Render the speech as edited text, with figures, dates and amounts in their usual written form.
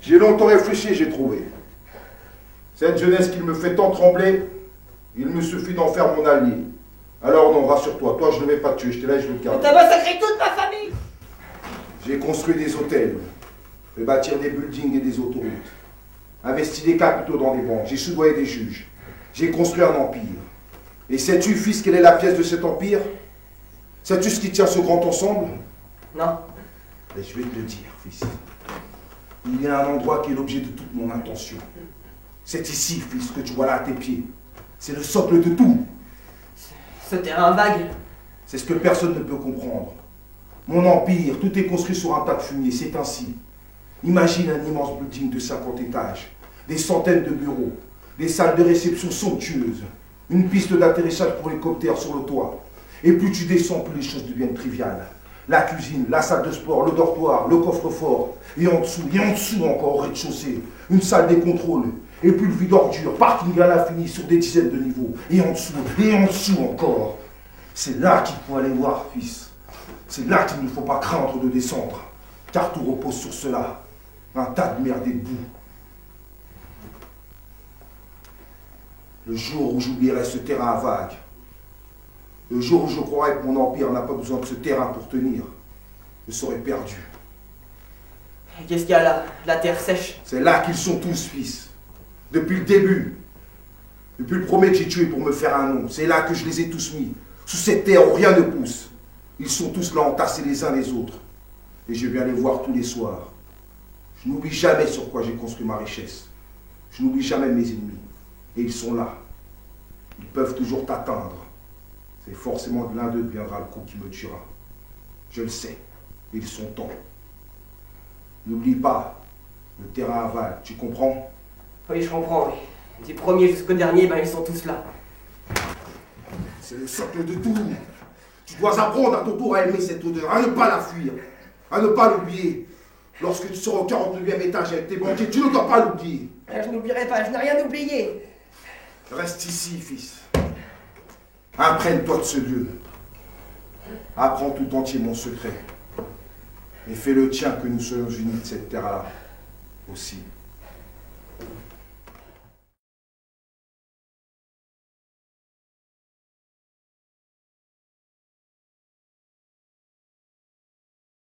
J'ai longtemps réfléchi et j'ai trouvé. Cette jeunesse qui me fait tant trembler, il me suffit d'en faire mon allié. Alors non, rassure-toi, toi je ne vais pas te tuer, je te laisse, je le garde. T'as massacré toute ma famille! J'ai construit des hôtels, fait bâtir des buildings et des autoroutes, investi des capitaux dans des banques, j'ai soudoyé des juges, j'ai construit un empire. Et sais-tu, fils, quelle est la pièce de cet empire? Sais-tu ce qui tient ce grand ensemble? Non. Et je vais te le dire, fils. Il y a un endroit qui est l'objet de toute mon intention. C'est ici, fils, que tu vois là à tes pieds. C'est le socle de tout. Ce terrain vague. C'est ce que personne ne peut comprendre. Mon empire, tout est construit sur un tas de fumier, c'est ainsi. Imagine un immense building de 50 étages, des centaines de bureaux, des salles de réception somptueuses, une piste d'atterrissage pour hélicoptère sur le toit. Et plus tu descends, plus les choses deviennent triviales. La cuisine, la salle de sport, le dortoir, le coffre-fort, et en dessous encore au rez-de-chaussée, une salle des contrôles, et puis le vide d'ordures, parking à l'infini sur des dizaines de niveaux, et en dessous encore. C'est là qu'il faut aller voir, fils. C'est là qu'il ne faut pas craindre de descendre, car tout repose sur cela. Un tas de merde et de boue. Le jour où j'oublierai ce terrain vague, le jour où je croirai que mon empire n'a pas besoin de ce terrain pour tenir, je serai perdu. Qu'est-ce qu'il y a là? La terre sèche. C'est là qu'ils sont tous, fils. Depuis le début. Depuis le premier que j'ai tué pour me faire un nom. C'est là que je les ai tous mis. Sous cette terre où rien ne pousse. Ils sont tous là entassés les uns les autres. Et je viens les voir tous les soirs. Je n'oublie jamais sur quoi j'ai construit ma richesse. Je n'oublie jamais mes ennemis. Et ils sont là. Ils peuvent toujours t'atteindre. C'est forcément de l'un d'eux que viendra le coup qui me tuera. Je le sais. Ils sont temps. N'oublie pas, le terrain avale, tu comprends? Oui, je comprends, oui. Du premier jusqu'au dernier, ben ils sont tous là. C'est le socle de tout. Tu dois apprendre à ton tour à aimer cette odeur, à ne pas la fuir, à ne pas l'oublier. Lorsque tu seras au 49e étage avec tes banquiers, tu ne dois pas l'oublier. Je n'oublierai pas, je n'ai rien oublié. Reste ici, fils. Imprègne-toi de ce lieu. Apprends tout entier mon secret. Et fais le tien que nous soyons unis de cette terre-là aussi.